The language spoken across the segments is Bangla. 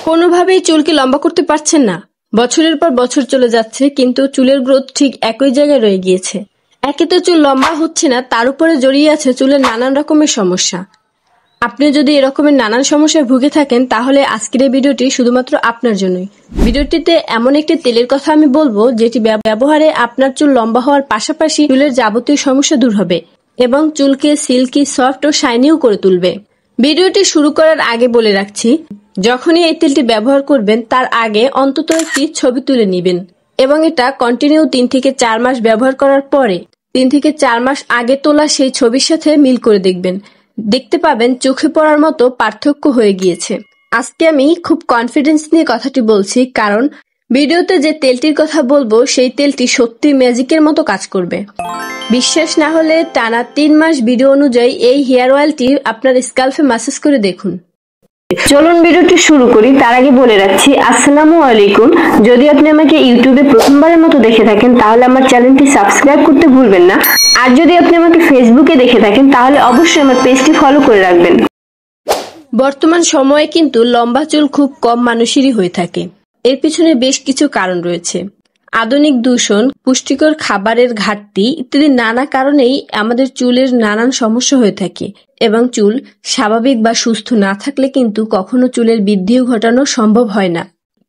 কোনোভাবেই চুলকে লম্বা করতে পারছেন না? বছরের পর বছর চলে যাচ্ছে কিন্তু চুলের গ্রোথ ঠিক একই জায়গায় রয়ে গিয়েছে। একে তো চুল লম্বা হচ্ছে না, তার উপরে জড়িয়ে আছে চুলের নানান রকমের সমস্যা। আপনি যদি এরকমের নানান সমস্যায় ভুগে থাকেন তাহলে আজকের এই ভিডিওটি শুধুমাত্র আপনার জন্যই। ভিডিওটিতে এমন একটি তেলের কথা আমি বলবো যেটি ব্যবহারে আপনার চুল লম্বা হওয়ার পাশাপাশি চুলের যাবতীয় সমস্যা দূর হবে এবং চুলকে সিল্কি, সফট ও শাইনিও করে তুলবে। ভিডিওটি শুরু করার আগে বলে রাখছি, যখনই এই তেলটি ব্যবহার করবেন তার আগে অন্তত একটি ছবি তুলে নেবেন এবং এটা কন্টিনিউ 3 থেকে 4 মাস ব্যবহার করার পরে 3 থেকে 4 মাস আগে তোলা সেই ছবির সাথে মিল করে দেখবেন। দেখতে পাবেন চোখে পড়ার মতো পার্থক্য হয়ে গিয়েছে। আজকে আমি খুব কনফিডেন্স নিয়ে কথাটি বলছি, কারণ ভিডিওতে যে তেলটির কথা বলবো সেই তেলটি সত্যি ম্যাজিকের মতো কাজ করবে। বিশ্বাস না হলে টানা 3 মাস ভিডিও অনুযায়ী এই হেয়ার অয়েলটি আপনার স্ক্যাল্পে ম্যাসাজ করে দেখুন। চলুন ভিডিওটি শুরু করি। তার আগে বলে রাখছি, আসসালামু আলাইকুম। যদি আপনি আমাকে ইউটিউবে প্রথমবারের মতো দেখে থাকেন তাহলে আমার চ্যানেলটি সাবস্ক্রাইব করতে ভুলবেন না, আর যদি আপনি আমাকে ফেসবুকে দেখে থাকেন তাহলে অবশ্যই আমার পেজটি ফলো করে রাখবেন। বর্তমান সময়ে কিন্তু লম্বা চুল খুব কম মানুষেরই হয়ে থাকে। এর পিছনে বেশ কিছু কারণ রয়েছে। আধুনিক দূষণ, পুষ্টিকর খাবারের ঘাটতি ইত্যাদি নানা কারণেই আমাদের চুলের নানান সমস্যা হয়ে থাকে এবং চুল স্বাভাবিক বা সুস্থ না থাকলে কিন্তু কখনো চুলের বৃদ্ধিও ঘটানো সম্ভব হয় না।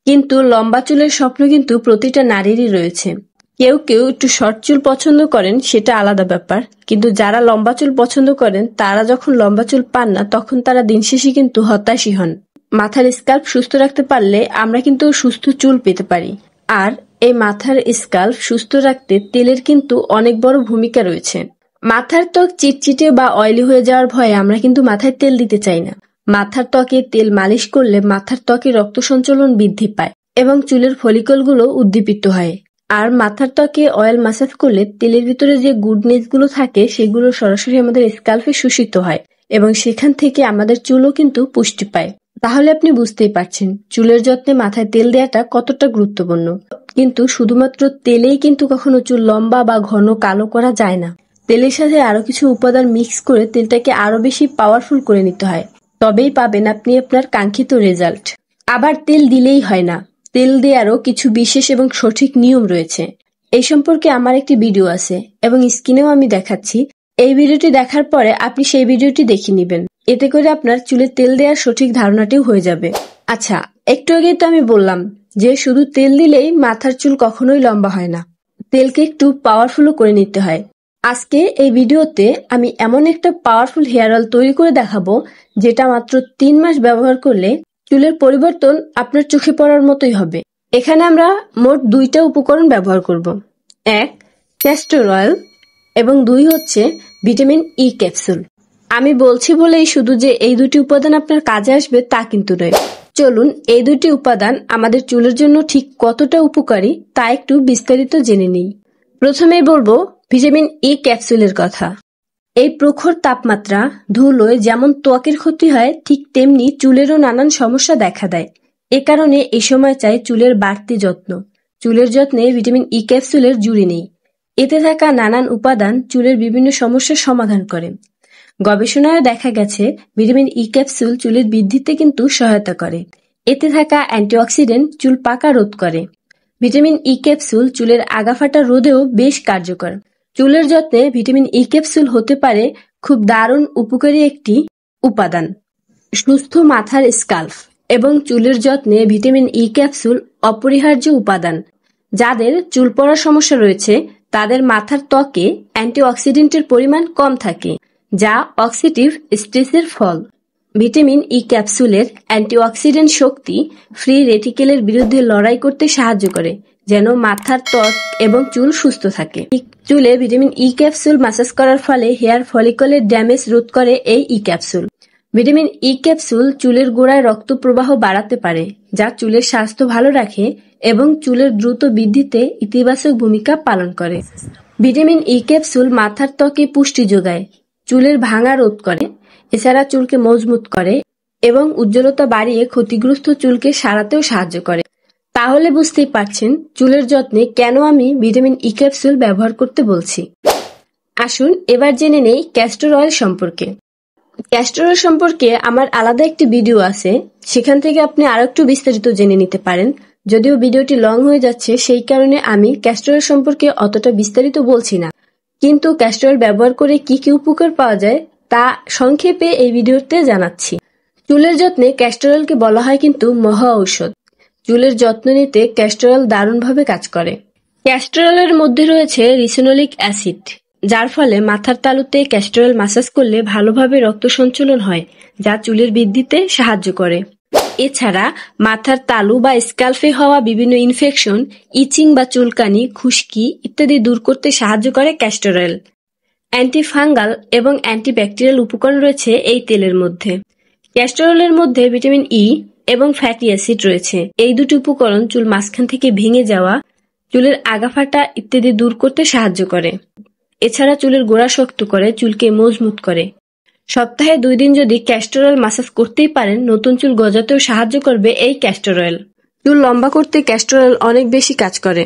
কিন্তু লম্বা চুলের স্বপ্ন কিন্তু প্রতিটা নারীরই রয়েছে। কেউ কেউ একটু শর্ট চুল পছন্দ করেন, সেটা আলাদা ব্যাপার, কিন্তু যারা লম্বা চুল পছন্দ করেন তারা যখন লম্বা চুল পান না তখন তারা দিন শেষে কিন্তু হতাশই হন। মাথার স্ক্যাল্প সুস্থ রাখতে পারলে আমরা কিন্তু সুস্থ চুল পেতে পারি। আর এই মাথার স্ক্যাল্প সুস্থ রাখতে তেলের কিন্তু অনেক বড় ভূমিকা রয়েছে। মাথার ত্বক চিটচিটে বা অয়েলি হয়ে যাওয়ার ভয়ে আমরা কিন্তু মাথায় তেল দিতে চাই না। মাথার ত্বকে তেল মালিশ করলে মাথার ত্বকে রক্ত সঞ্চালন বৃদ্ধি পায় এবং চুলের ফলিকলগুলো উদ্দীপিত হয়। আর মাথার ত্বকে অয়েল ম্যাসাজ করলে তেলের ভিতরে যে গুডনেস গুলো থাকে সেগুলো সরাসরি আমাদের স্ক্যাল্পে শোষিত হয় এবং সেখান থেকে আমাদের চুলও কিন্তু পুষ্টি পায়। তাহলে আপনি বুঝতেই পারছেন চুলের যত্নে মাথায় তেল দেওয়াটা কতটা গুরুত্বপূর্ণ। কিন্তু শুধুমাত্র তেলেই কিন্তু কখনো চুল লম্বা বা ঘন কালো করা যায় না। তেলের সাথে আরো কিছু উপাদান মিক্স করে তেলটাকে আরো বেশি পাওয়ারফুল করে নিতে হয়, তবেই পাবেন আপনি আপনার কাঙ্ক্ষিত রেজাল্ট। আবার তেল দিলেই হয় না, তেল দেওয়ারও কিছু বিশেষ এবং সঠিক নিয়ম রয়েছে। এই সম্পর্কে আমার একটি ভিডিও আছে এবং স্ক্রিনেও আমি দেখাচ্ছি। এই ভিডিওটি দেখার পরে আপনি সেই ভিডিওটি দেখে নেবেন, এতে করে আপনার চুলে তেল দেওয়ার সঠিক ধারণাটিও হয়ে যাবে। আচ্ছা, একটু আগেই তো আমি বললাম যে শুধু তেল দিলেই মাথার চুল কখনোই লম্বা হয় না, তেলকে একটু পাওয়ারফুলও করে নিতে হয়। আজকে এই ভিডিওতে আমি এমন একটা পাওয়ারফুল হেয়ার অয়েল তৈরি করে দেখাবো যেটা মাত্র 3 মাস ব্যবহার করলে চুলের পরিবর্তন আপনার চোখে পড়ার মতোই হবে। এখানে আমরা মোট 2টা উপকরণ ব্যবহার করব। 1, ক্যাস্টর অয়েল এবং 2 হচ্ছে ভিটামিন ই ক্যাপসুল। আমি বলছি বলেই শুধু যে এই 2টি উপাদান আপনার কাজে আসবে তা কিন্তু নয়। চলুন এই 2টি উপাদান আমাদের চুলের জন্য ঠিক কতটা উপকারী তা একটু বিস্তারিত জেনে নিই। প্রথমেই বলবো ভিটামিন ই ক্যাপসুলের কথা। এই প্রখর তাপমাত্রা, ধুলোয় যেমন ত্বকের ক্ষতি হয় ঠিক তেমনি চুলেরও নানান সমস্যা দেখা দেয়। এ কারণে এই সময় চাই চুলের বাড়তি যত্ন। চুলের যত্নে ভিটামিন ই ক্যাপসুলের জুড়ি নেই। এতে থাকা নানান উপাদান চুলের বিভিন্ন সমস্যার সমাধান করে। গবেষণায় দেখা গেছে ভিটামিন ই ক্যাপসুল চুলের বৃদ্ধিতে কিন্তু সহায়তা করে। এতে থাকা অ্যান্টিঅক্সিডেন্ট চুল পাকা রোধ করে। ভিটামিন ই ক্যাপসুল চুলের আগাফাটা রোধেও বেশ কার্যকর। চুলের যত্নে ভিটামিন ই ক্যাপসুল হতে পারে খুব দারুণ উপকারী একটি উপাদান। সুস্থ মাথার স্ক্যাল্প এবং চুলের যত্নে ভিটামিন ই ক্যাপসুল অপরিহার্য উপাদান। যাদের চুল পড়ার সমস্যা রয়েছে তাদের মাথার ত্বকে অ্যান্টিঅক্সিডেন্টের পরিমাণ কম থাকে, যা অক্সিডিভ স্ট্রেসের ফল। ভিটামিন ই ক্যাপসুলের অ্যান্টিঅক্সিডেন্ট শক্তি ফ্রি রেডিকেলের বিরুদ্ধে লড়াই করতে সাহায্য করে, যেন মাথার ত্বক এবং চুল সুস্থ থাকে। চুলে ভিটামিন ই ক্যাপসুল ম্যাসাজ করার ফলে হেয়ার ফলিকলের ড্যামেজ রোধ করে এই E capsule. Vitamin E capsule চুলের গোড়ায় রক্ত প্রবাহ বাড়াতে পারে, যা চুলের স্বাস্থ্য ভালো রাখে এবং চুলের দ্রুত বৃদ্ধিতে ইতিবাচক ভূমিকা পালন করে। ভিটামিন ই ক্যাপসুল মাথার ত্বকে পুষ্টি যোগায়, চুলের ভাঙা রোধ করে, এছাড়া চুলকে মজবুত করে এবং উজ্জ্বলতা বাড়িয়ে ক্ষতিগ্রস্ত চুলকে সারাতেও সাহায্য করে। তাহলে বুঝতেই পারছেন চুলের যত্নে কেন আমি ভিটামিন ই ক্যাপসুল ব্যবহার করতে বলছি। আসুন এবার জেনে নেই ক্যাস্টর অয়েল সম্পর্কে। ক্যাস্টর অয়েল সম্পর্কে আমার আলাদা একটি ভিডিও আছে, সেখান থেকে আপনি আরো একটু বিস্তারিত জেনে নিতে পারেন। যদিও ভিডিওটি লং হয়ে যাচ্ছে, সেই কারণে আমি ক্যাস্টর অয়েল সম্পর্কে অতটা বিস্তারিত বলছি না, কিন্তু ক্যাস্টর অয়েল ব্যবহার করে কি কি উপকার পাওয়া যায় তা সংক্ষেপে এই ভিডিওতে জানাচ্ছি। চুলের যত্নে ক্যাস্টর অয়েলকে বলা হয় কিন্তু মহা ঔষধ। চুলের যত্ন নিতে ক্যাস্টর অয়েল দারুণভাবে কাজ করে। ক্যাস্টর অয়েলের মধ্যে রয়েছে রিসিনোলিক অ্যাসিড, যার ফলে মাথার তালুতে ক্যাস্টর অয়েল মাসাজ করলে ভালোভাবে রক্ত সঞ্চালন হয়, যা চুলের বৃদ্ধিতে সাহায্য করে। এছাড়া মাথার তালু বা স্ক্যাল্পে হওয়া বিভিন্ন ইনফেকশন, ইচিং বা চুলকানি, খুশকি ইত্যাদি দূর করতে সাহায্য করে ক্যাস্টর অয়েল। অ্যান্টিফাঙ্গাল এবং অ্যান্টিব্যাকটেরিয়াল উপকরণ রয়েছে এই তেলের মধ্যে। ক্যাস্টর অয়েলের মধ্যে ভিটামিন ই এবং ফ্যাটি অ্যাসিড রয়েছে। এই দুটি উপকরণ চুল মাঝখান থেকে ভেঙে যাওয়া, চুলের আগাফাটা ইত্যাদি দূর করতে সাহায্য করে। এছাড়া চুলের গোড়া শক্ত করে, চুলকে মজবুত করে। সপ্তাহে 2 দিন যদি ক্যাস্টর অয়েল মাসাজ করতেই পারেন, নতুন চুল গজাতেও সাহায্য করবে এই ক্যাস্টর অয়েল। চুল লম্বা করতে ক্যাস্টর অয়েল অনেক বেশি কাজ করে।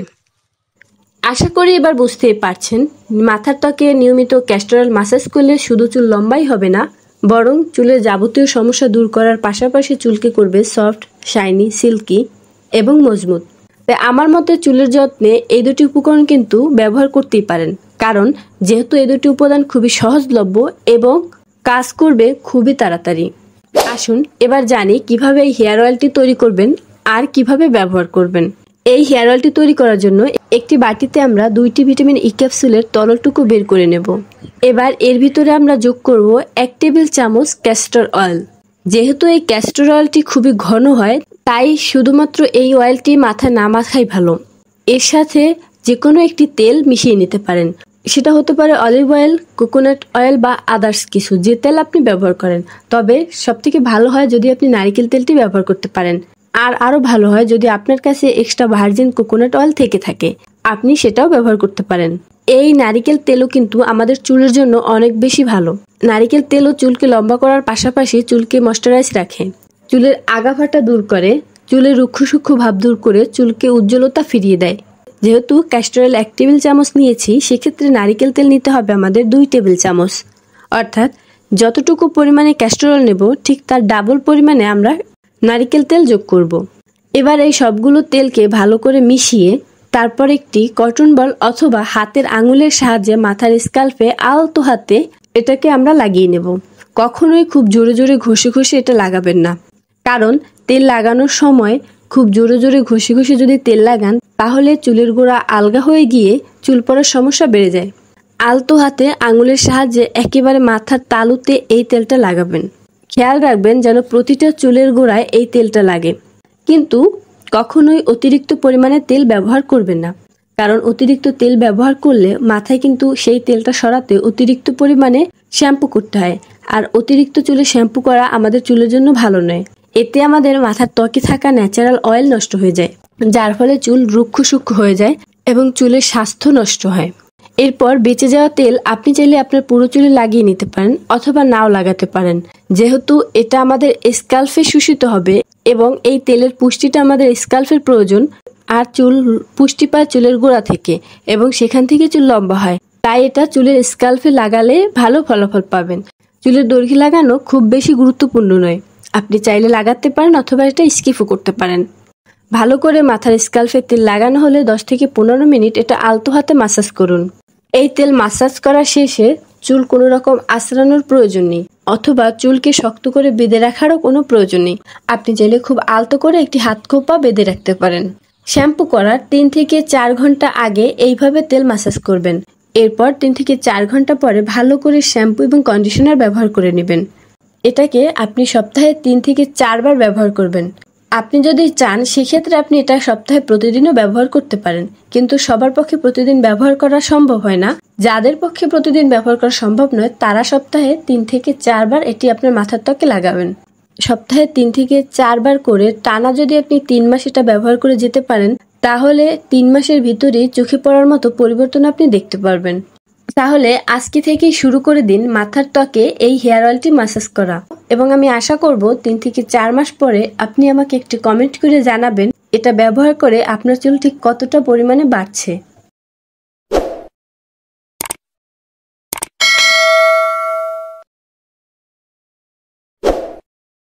আশা করি এবার বুঝতেই পারছেন, মাথার ত্বকে নিয়মিত ক্যাস্টর অয়েল মাসাজ করলে শুধু চুল লম্বাই হবে না, বরং চুলের যাবতীয় সমস্যা দূর করার পাশাপাশি চুলকে করবে সফট, শাইনি, সিল্কি এবং মজবুত। তাই আমার মতে চুলের যত্নে এই দুটি উপকরণ কিন্তু ব্যবহার করতেই পারেন, কারণ যেহেতু এই দুটি উপাদান খুবই সহজলভ্য এবং কাজ করবে খুবই তাড়াতাড়ি। আসুন এবার জানি কিভাবে এই হেয়ার অয়েলটি তৈরি করবেন আর কিভাবে ব্যবহার করবেন। এই হেয়ার অয়েলটি তৈরি করার জন্য একটি বাটিতে আমরা 2টি ভিটামিন ই ক্যাপসুলের তরলটুকু বের করে নেব। এবার এর ভিতরে আমরা যোগ করব 1 টেবিল চামচ ক্যাস্টর অয়েল। যেহেতু এই ক্যাস্টর অয়েলটি খুবই ঘন হয়, তাই শুধুমাত্র এই অয়েলটি মাথায় না মাখাই ভালো। এর সাথে যে কোনো একটি তেল মিশিয়ে নিতে পারেন, সেটা হতে পারে অলিভ অয়েল, কোকোনাট অয়েল বা আদার্স কিছু, যে তেল আপনি ব্যবহার করেন। তবে সবথেকে ভালো হয় যদি আপনি নারকেল তেলটি ব্যবহার করতে পারেন, আর আরো ভালো হয় যদি আপনার কাছে এক্সট্রা ভার্জিন কোকোনাট অয়েল থেকে থাকে, আপনি সেটাও ব্যবহার করতে পারেন। এই নারিকেল তেলও কিন্তু আমাদের চুলের জন্য অনেক বেশি ভালো। নারিকেল তেলও চুলকে লম্বা করার পাশাপাশি চুলকে ময়েশ্চারাইজ রাখে, চুলের আগাফাটা দূর করে, চুলের রুক্ষ সূক্ষ্ম ভাব দূর করে চুলকে উজ্জ্বলতা ফিরিয়ে দেয়। যেহেতু ক্যাস্টর অয়েল 1 টেবিল চামচ নিয়েছি, সেক্ষেত্রে নারিকেল তেল নিতে হবে আমাদের 2 টেবিল চামচ। অর্থাৎ যতটুকু পরিমাণে ক্যাস্টর অয়েল নেব, ঠিক তার ডাবল পরিমাণে আমরা নারিকেল তেল যোগ করব। এবার এই সবগুলো তেলকে ভালো করে মিশিয়ে তারপর একটি কটন বল অথবা হাতের আঙুলের সাহায্যে মাথার স্ক্যাল্পে আলতো হাতে এটাকে আমরা লাগিয়ে নেব। কখনোই খুব জোরে জোরে ঘষে ঘষে এটা লাগাবেন না, কারণ তেল লাগানোর সময় খুব জোরে জোরে ঘষে ঘষে যদি তেল লাগান, তাহলে চুলের গোড়া আলগা হয়ে গিয়ে চুল পড়ার সমস্যা বেড়ে যায়। আলতো হাতে আঙুলের সাহায্যে একেবারে মাথার তালুতে এই তেলটা লাগাবেন। খেয়াল রাখবেন যেন প্রতিটা চুলের গোড়ায় এই তেলটা লাগে, কিন্তু কখনোই অতিরিক্ত পরিমাণে তেল ব্যবহার করবেন না, কারণ অতিরিক্ত তেল ব্যবহার করলে মাথায় কিন্তু সেই তেলটা সরাতে অতিরিক্ত পরিমাণে শ্যাম্পু করতে হয়, আর অতিরিক্ত চুলে শ্যাম্পু করা আমাদের চুলের জন্য ভালো নয়। এতে আমাদের মাথার ত্বকে থাকা ন্যাচারাল অয়েল নষ্ট হয়ে যায়, যার ফলে চুল রুক্ষ সূক্ষ্ম হয়ে যায় এবং চুলের স্বাস্থ্য নষ্ট হয়। এরপর বেঁচে যাওয়া তেল আপনি চাইলে আপনার পুরো চুলে লাগিয়ে নিতে পারেন অথবা নাও লাগাতে পারেন, যেহেতু এটা আমাদের স্ক্যাল্পে শোষিত হবে এবং এই তেলের পুষ্টিটা আমাদের স্ক্যাল্পের প্রয়োজন। আর চুল পুষ্টি পায় চুলের গোড়া থেকে এবং সেখান থেকে চুল লম্বা হয়, তাই এটা চুলের স্ক্যাল্পে লাগালে ভালো ফলাফল পাবেন। চুলের দৈর্ঘ্যে লাগানো খুব বেশি গুরুত্বপূর্ণ নয়, আপনি চাইলে লাগাতে পারেন অথবা এটা স্কিপও করতে পারেন। ভালো করে মাথার স্ক্যাল্পে তেল লাগানো হলে 10 থেকে 15 মিনিট এটা আলতো হাতে মাসাজ করুন। এই তেল মাসাজ করা শেষে চুল কোনো রকম আঁচড়ানোর প্রয়োজন নেই অথবা চুলকে শক্ত করে বেঁধে রাখারও কোনো প্রয়োজন নেই। আপনি চাইলে খুব আলতো করে একটি হাত খোপা বেঁধে রাখতে পারেন। শ্যাম্পু করার 3 থেকে 4 ঘন্টা আগে এইভাবে তেল মাসাজ করবেন। এরপর 3 থেকে 4 ঘন্টা পরে ভালো করে শ্যাম্পু এবং কন্ডিশনার ব্যবহার করে নেবেন। এটাকে আপনি সপ্তাহে 3 থেকে 4 বার ব্যবহার করবেন। আপনি যদি চান সেক্ষেত্রে আপনি এটা সপ্তাহে প্রতিদিনও ব্যবহার করতে পারেন, কিন্তু সবার পক্ষে প্রতিদিন ব্যবহার করা সম্ভব হয় না। যাদের পক্ষে প্রতিদিন ব্যবহার করা সম্ভব নয়, তারা সপ্তাহে 3 থেকে 4 বার এটি আপনার মাথার ত্বকে লাগাবেন। সপ্তাহে 3 থেকে 4 বার করে টানা যদি আপনি 3 মাস এটা ব্যবহার করে যেতে পারেন, তাহলে 3 মাসের ভিতরেই চোখে পড়ার মতো পরিবর্তন আপনি দেখতে পারবেন। তাহলে আজকে থেকেই শুরু করে দিন মাথার ত্বকে এই হেয়ার অয়েলটি মাসাজ করা, এবং আমি আশা করব 3 থেকে 4 মাস পরে আপনি আমাকে একটি কমেন্ট করে জানাবেন এটা ব্যবহার করে আপনার চুল ঠিক কতটা পরিমাণে বাড়ছে।